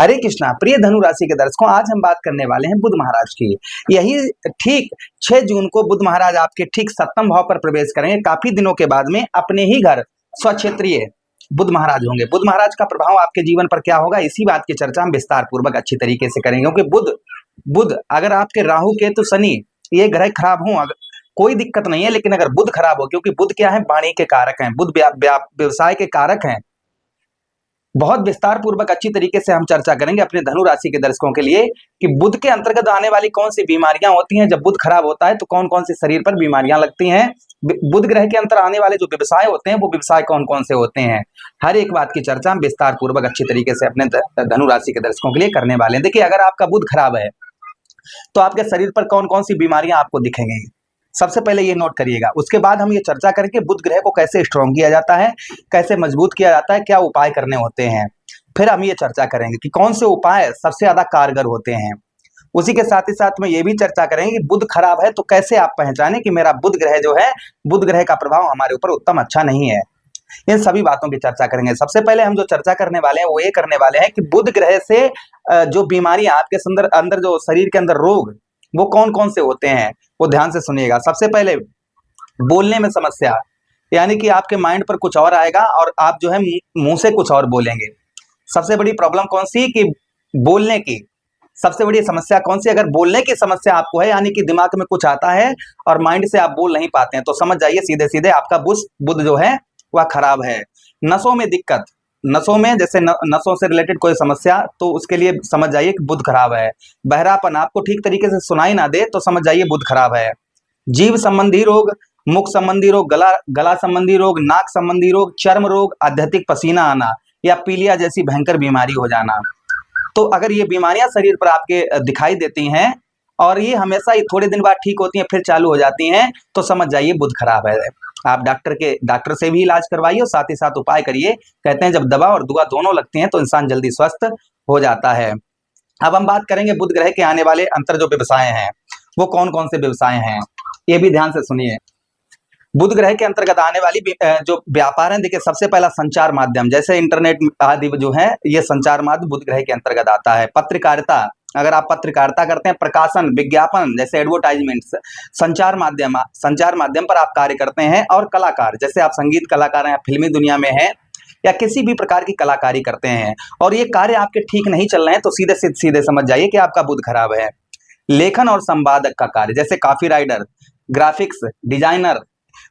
हरे कृष्णा। प्रिय धनु राशि के दर्शकों, आज हम बात करने वाले हैं बुध महाराज की। यही ठीक 6 जून को बुध महाराज आपके ठीक 7वें भाव पर प्रवेश करेंगे। काफी दिनों के बाद में अपने ही घर स्वक्षेत्रीय बुध महाराज होंगे। बुध महाराज का प्रभाव आपके जीवन पर क्या होगा, इसी बात की चर्चा हम विस्तार पूर्वक अच्छी तरीके से करेंगे। क्योंकि बुध अगर आपके राहु केतु शनि ये ग्रह खराब हों, कोई दिक्कत नहीं है, लेकिन अगर बुध खराब हो, क्योंकि बुध क्या है, वाणी के कारक हैं, बुध व्यवसाय के कारक हैं। बहुत विस्तार पूर्वक अच्छी तरीके से हम चर्चा करेंगे अपने धनु राशि के दर्शकों के लिए कि बुध के अंतर्गत आने वाली कौन सी बीमारियां होती हैं। जब बुध खराब होता है तो कौन कौन से शरीर पर बीमारियां लगती हैं। बुध ग्रह के अंतर आने वाले जो व्यवसाय होते हैं वो व्यवसाय कौन कौन से होते हैं, हर एक बात की चर्चा हम विस्तार पूर्वक अच्छी तरीके से अपने धनु राशि के दर्शकों के लिए करने वाले हैं। देखिए, अगर आपका बुध खराब है तो आपके शरीर पर कौन कौन सी बीमारियां आपको दिखेंगी, सबसे पहले ये नोट करिएगा। उसके बाद हम ये चर्चा करेंगे बुध ग्रह को कैसे स्ट्रॉन्ग किया जाता है, कैसे मजबूत किया जाता है, क्या उपाय करने होते हैं। फिर हम ये चर्चा करेंगे कि कौन से उपाय सबसे ज्यादा कारगर होते हैं। उसी के साथ ही साथ में ये भी चर्चा करेंगे कि बुध खराब है तो कैसे आप पहचाने कि मेरा बुध ग्रह जो है, बुध ग्रह का प्रभाव हमारे ऊपर उत्तम अच्छा नहीं है। इन सभी बातों की चर्चा करेंगे। सबसे पहले हम जो चर्चा करने वाले हैं वो ये करने वाले हैं कि बुध ग्रह से जो बीमारियां आपके अंदर जो शरीर के अंदर रोग वो कौन कौन से होते हैं, वो ध्यान से सुनिएगा। सबसे पहले बोलने में समस्या, यानी कि आपके माइंड पर कुछ और आएगा और आप जो है मुंह से कुछ और बोलेंगे। सबसे बड़ी प्रॉब्लम कौन सी कि बोलने की सबसे बड़ी समस्या कौन सी, अगर बोलने की समस्या आपको है, यानी कि दिमाग में कुछ आता है और माइंड से आप बोल नहीं पाते हैं, तो समझ जाइए सीधे सीधे आपका बुध जो है वह खराब है। नसों में दिक्कत, नसों में जैसे नसों से रिलेटेड कोई समस्या, तो उसके लिए समझ जाइए कि बुध खराब है। बहरापन, आपको ठीक तरीके से सुनाई ना दे तो समझ जाइए बुध खराब है। जीव संबंधी रोग, मुख संबंधी रोग, गला संबंधी रोग, नाक संबंधी रोग, चर्म रोग, अत्यधिक पसीना आना या पीलिया जैसी भयंकर बीमारी हो जाना। तो अगर ये बीमारियां शरीर पर आपके दिखाई देती हैं और ये हमेशा ही थोड़े दिन बाद ठीक होती हैं फिर चालू हो जाती हैं, तो समझ जाइए बुध खराब है। आप डॉक्टर से भी इलाज करवाइए और साथ ही साथ उपाय करिए। कहते हैं जब दवा और दुआ दोनों लगती हैं तो इंसान जल्दी स्वस्थ हो जाता है। अब हम बात करेंगे बुध ग्रह के आने वाले अंतर जो व्यवसाय हैं वो कौन कौन से व्यवसाय हैं, ये भी ध्यान से सुनिए। बुध ग्रह के अंतर्गत आने वाली जो व्यापार है, देखिए सबसे पहला संचार माध्यम, जैसे इंटरनेट आदि जो है, ये संचार माध्यम बुध ग्रह के अंतर्गत आता है। पत्रकारिता, अगर आप पत्रकारिता करते हैं, प्रकाशन, विज्ञापन जैसे एडवर्टाइजमेंट्स, संचार माध्यम पर आप कार्य करते हैं। और कलाकार, जैसे आप संगीत कलाकार हैं, फिल्मी दुनिया में हैं या किसी भी प्रकार की कलाकारी करते हैं और ये कार्य आपके ठीक नहीं चल रहे हैं, तो सीधे समझ जाइए कि आपका बुध खराब है। लेखन और संपादक का कार्य, जैसे कॉपी राइटर, ग्राफिक्स डिजाइनर,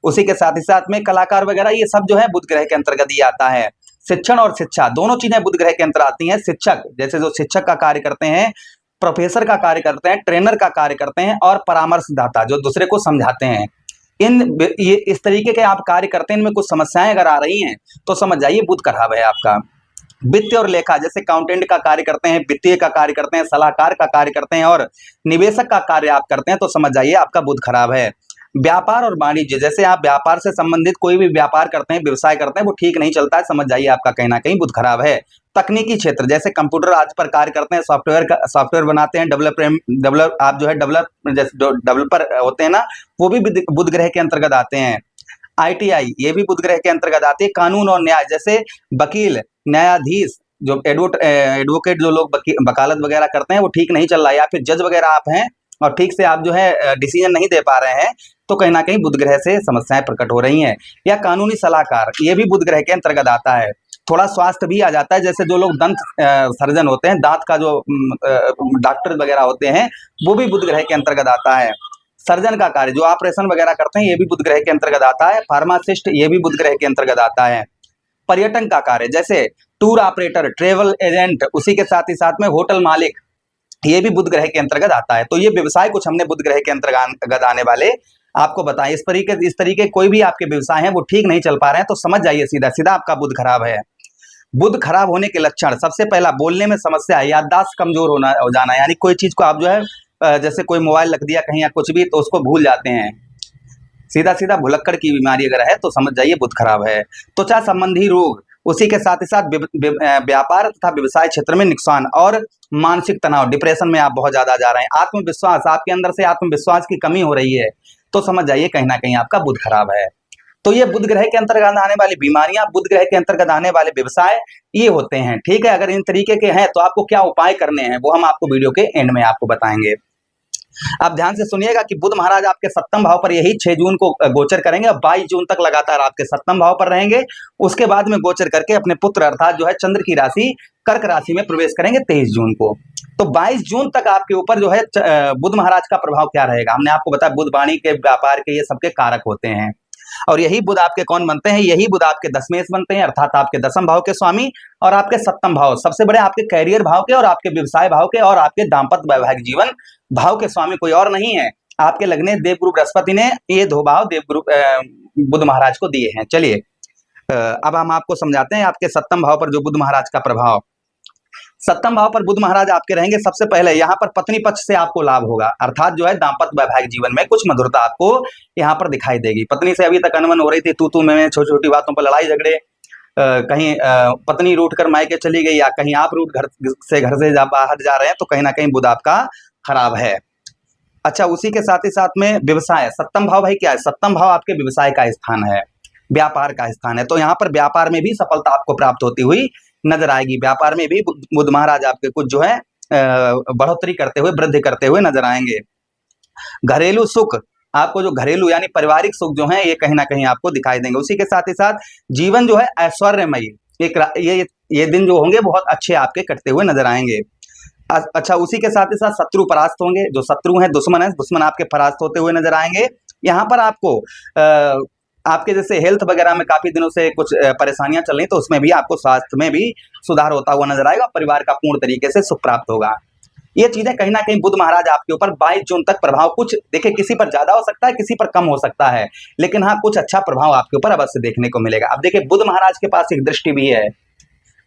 उसी के साथ ही साथ में कलाकार वगैरह, ये सब जो है बुध ग्रह के अंतर्गत ही आता है। शिक्षण और शिक्षा दोनों चीजें बुध ग्रह के अंतर आती हैं। शिक्षक, जैसे जो शिक्षक का कार्य करते हैं, प्रोफेसर का कार्य करते हैं, ट्रेनर का कार्य करते हैं, और परामर्शदाता जो दूसरे को समझाते हैं, ये इस तरीके के आप कार्य करते हैं। इनमें कुछ समस्याएं अगर आ रही हैं तो समझ जाइए बुध खराब है आपका। वित्त और लेखा, जैसे अकाउंटेंट का कार्य करते हैं, वित्तीय का कार्य करते हैं, सलाहकार का कार्य करते हैं और निवेशक का कार्य आप करते हैं, तो समझ जाइए आपका बुध खराब है। व्यापार और वाणिज्य, जैसे आप व्यापार से संबंधित कोई भी व्यापार करते हैं, व्यवसाय करते हैं, वो ठीक नहीं चलता है, समझ जाइए आपका कहीं ना कहीं बुध खराब है। तकनीकी क्षेत्र, जैसे कंप्यूटर आज पर कार्य करते हैं, सॉफ्टवेयर बनाते हैं, आप जो है डेवलपर होते हैं ना, वो भी बुध ग्रह के अंतर्गत आते हैं। ITI ये भी बुध ग्रह के अंतर्गत आते हैं। कानून और न्याय, जैसे वकील, न्यायाधीश, जो एडवोकेट जो लोग वकालत वगैरह करते हैं, वो ठीक नहीं चल रहा है, या फिर जज वगैरह आप हैं और ठीक से आप जो है डिसीजन नहीं दे पा रहे हैं, तो कहीं ना कहीं बुध ग्रह से समस्याएं प्रकट हो रही हैं। या कानूनी सलाहकार, ये भी बुध ग्रह के अंतर्गत आता है। थोड़ा स्वास्थ्य भी आ जाता है, जैसे जो लोग दंत सर्जन होते हैं, दांत का जो डॉक्टर वगैरह होते हैं, वो भी बुध ग्रह के अंतर्गत आता है। सर्जन का कार्य, जो ऑपरेशन वगैरह करते हैं, ये भी बुध ग्रह के अंतर्गत आता है। फार्मासिस्ट, ये भी बुध ग्रह के अंतर्गत आता है। पर्यटन का कार्य, जैसे टूर ऑपरेटर, ट्रेवल एजेंट, उसी के साथ ही साथ में होटल मालिक, ये भी बुध ग्रह के अंतर्गत आता है। तो ये व्यवसाय कुछ हमने बुध ग्रह के अंतर्गत आने वाले आपको बताएं। इस तरीके कोई भी आपके व्यवसाय हैं वो ठीक नहीं चल पा रहे हैं, तो समझ जाइए सीधा सीधा आपका बुध खराब है। बुध खराब होने के लक्षण, सबसे पहला बोलने में समस्या, याददाश्त कमजोर हो जाना, यानी कोई चीज को आप जो है जैसे कोई मोबाइल रख दिया कहीं या कुछ भी, तो उसको भूल जाते हैं। सीधा सीधा भुलक्कड़ की बीमारी अगर है तो समझ जाइए बुध खराब है। त्वचा संबंधी रोग, उसी के साथ ही साथ व्यापार तथा व्यवसाय क्षेत्र में नुकसान और मानसिक तनाव, डिप्रेशन में आप बहुत ज्यादा जा रहे हैं। आत्मविश्वास, आपके अंदर से आत्मविश्वास की कमी हो रही है, तो समझ जाइए कहीं ना कहीं आपका बुध खराब है। तो ये बुध ग्रह के अंतर्गत आने वाली बीमारियां, बुध ग्रह के अंतर्गत आने वाले व्यवसाय ये होते हैं। ठीक है, अगर इन तरीके के हैं तो आपको क्या उपाय करने हैं वो हम आपको वीडियो के एंड में आपको बताएंगे। आप ध्यान से सुनिएगा कि बुध महाराज आपके सप्तम भाव पर यही 6 जून को गोचर करेंगे और 22 जून तक लगातार आपके सप्तम भाव पर रहेंगे। उसके बाद में गोचर करके अपने पुत्र अर्थात जो है चंद्र की राशि कर्क राशि में प्रवेश करेंगे 23 जून को। तो 22 जून तक आपके ऊपर जो है बुध महाराज का प्रभाव क्या रहेगा। हमने आपको बताया बुध वाणी के, व्यापार के, ये सबके कारक होते हैं। और यही बुध आपके कौन बनते हैं, यही बुध आपके दशमेश बनते हैं अर्थात आपके दसम भाव के स्वामी और आपके सप्तम भाव, सबसे बड़े आपके कैरियर भाव के और आपके व्यवसाय भाव के और आपके दाम्पत्य वैवाहिक जीवन भाव के स्वामी कोई और नहीं है, आपके लग्ने देवगुरु बृहस्पति ने ये 2 भाव देवगुरु बुध महाराज को दिए हैं। चलिए अब हम आपको समझाते हैं आपके सप्तम भाव पर जो बुध महाराज का प्रभाव। सप्तम भाव पर बुध महाराज आपके रहेंगे। सबसे पहले यहाँ पर पत्नी पक्ष से आपको लाभ होगा अर्थात जो है दाम्पत्य वैवाहिक जीवन में कुछ मधुरता आपको यहाँ पर दिखाई देगी। पत्नी से अभी तक अनबन हो रही थी, तू में छोटी छोटी बातों पर लड़ाई झगड़े, कहीं पत्नी रूठ कर मायके चली गई या कहीं आप रूठ घर से बाहर जा रहे हैं, तो कहीं ना कहीं बुध आपका खराब है। अच्छा, उसी के साथ ही साथ में व्यवसाय, सप्तम भाव भाई क्या है, सप्तम भाव आपके व्यवसाय का स्थान है, व्यापार का स्थान है। तो यहाँ पर व्यापार में भी सफलता आपको प्राप्त होती हुई नजर आएगी। व्यापार में भी बुध महाराज आपके कुछ जो है बढ़ोतरी करते हुए, वृद्धि करते हुए नजर आएंगे। घरेलू सुख, आपको जो घरेलू यानी पारिवारिक सुख जो है ये कहीं ना कहीं आपको दिखाई देंगे। उसी के साथ ही साथ जीवन जो है ऐश्वर्यमयी, ये दिन जो होंगे बहुत अच्छे आपके कटते हुए नजर आएंगे। अच्छा, उसी के साथ ही साथ शत्रु परास्त होंगे, जो शत्रु हैं, दुश्मन है, दुश्मन आपके परास्त होते हुए नजर आएंगे। यहाँ पर आपको आपके जैसे हेल्थ वगैरह में काफी दिनों से कुछ परेशानियां चल रही, तो उसमें भी आपको स्वास्थ्य में भी सुधार होता हुआ नजर आएगा। परिवार का पूर्ण तरीके से सुख प्राप्त होगा। ये चीजें कहीं ना कहीं बुध महाराज आपके ऊपर 22 जून तक प्रभाव, कुछ देखिए किसी पर ज्यादा हो सकता है, किसी पर कम हो सकता है, लेकिन हाँ कुछ अच्छा प्रभाव आपके ऊपर अवश्य देखने को मिलेगा। अब देखिए बुध महाराज के पास एक दृष्टि भी है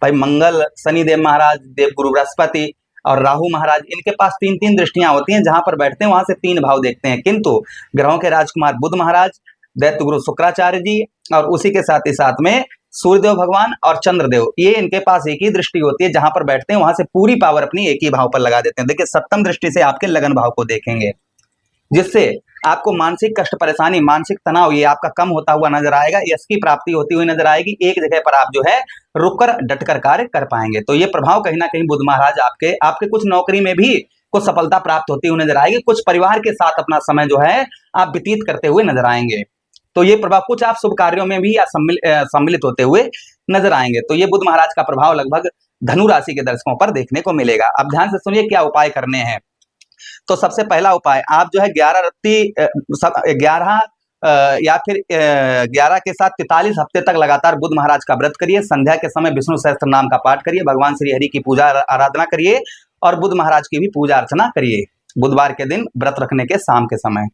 भाई, मंगल, शनिदेव महाराज, देवगुरु बृहस्पति और राहु महाराज, इनके पास 3-3 दृष्टियां होती हैं। जहां पर बैठते हैं वहां से 3 भाव देखते हैं, किंतु ग्रहों के राजकुमार बुध महाराज, दैत्य गुरु शुक्राचार्य जी और उसी के साथ ही साथ में सूर्यदेव भगवान और चंद्रदेव, ये इनके पास एक ही दृष्टि होती है। जहां पर बैठते हैं वहां से पूरी पावर अपनी एक ही भाव पर लगा देते हैं। देखिए सप्तम दृष्टि से आपके लगन भाव को देखेंगे, जिससे आपको मानसिक कष्ट, परेशानी, मानसिक तनाव ये आपका कम होता हुआ नजर आएगा। यश की प्राप्ति होती हुई नजर आएगी। एक जगह पर आप जो है रुककर डटकर कार्य कर पाएंगे। तो ये प्रभाव कहीं ना कहीं बुध महाराज आपके कुछ नौकरी में भी कुछ सफलता प्राप्त होती हुई नजर आएगी। कुछ परिवार के साथ अपना समय जो है आप व्यतीत करते हुए नजर आएंगे। तो ये प्रभाव कुछ आप शुभ कार्यों में भी सम्मिलित होते हुए नजर आएंगे। तो ये बुध महाराज का प्रभाव लगभग धनु राशि के दर्शकों पर देखने को मिलेगा। अब ध्यान से सुनिए क्या उपाय करने हैं। तो सबसे पहला उपाय, आप जो है 11 या फिर 11 के साथ 43 हफ्ते तक लगातार बुध महाराज का व्रत करिए। संध्या के समय विष्णु सहस्त्र नाम का पाठ करिए, भगवान श्री हरि की पूजा आराधना करिए और बुध महाराज की भी पूजा अर्चना करिए बुधवार के दिन व्रत रखने के शाम के समय।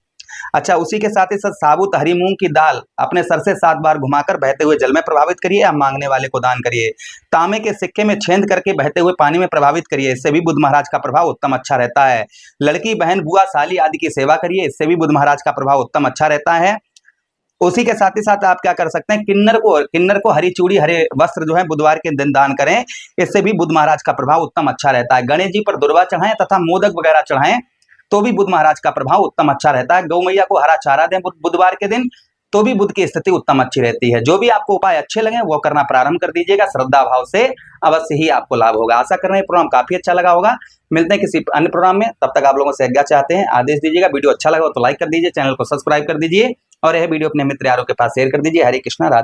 अच्छा, उसी के साथ ही साथ साबुत हरी मूंग की दाल अपने सर से 7 बार घुमाकर बहते हुए जल में प्रभावित करिए या मांगने वाले को दान करिए। तांबे के सिक्के में छेद करके बहते हुए पानी में प्रभावित करिए, इससे भी बुध महाराज का प्रभाव उत्तम अच्छा रहता है। लड़की, बहन, बुआ, साली आदि की सेवा करिए, इससे भी बुध महाराज का प्रभाव उत्तम अच्छा रहता है। उसी के साथ ही साथ आप क्या कर सकते हैं, किन्नर को हरी चूड़ी, हरे वस्त्र जो है बुधवार के दिन दान करें, इससे भी बुध महाराज का प्रभाव उत्तम अच्छा रहता है। गणेश जी पर दुर्वा चढ़ाएं तथा मोदक वगैरह चढ़ाएं, तो भी बुध महाराज का प्रभाव उत्तम अच्छा रहता है। गौ मैया को हरा चारा दें बुधवार के दिन, तो भी बुध की स्थिति उत्तम अच्छी रहती है। जो भी आपको उपाय अच्छे लगे वो करना प्रारंभ कर दीजिएगा। श्रद्धा भाव से अवश्य ही आपको लाभ होगा। आशा कर रहे हैं प्रोग्राम काफी अच्छा लगा होगा। मिलते हैं किसी अन्य प्रोग्राम में, तब तक आप लोगों से आज्ञा चाहते हैं। आदेश दीजिएगा। वीडियो अच्छा लगा तो लाइक कर दीजिए, चैनल को सब्सक्राइब कर दीजिए और यह वीडियो अपने मित्र यारों के पास शेयर कर दीजिए। हरे कृष्णा, राधे।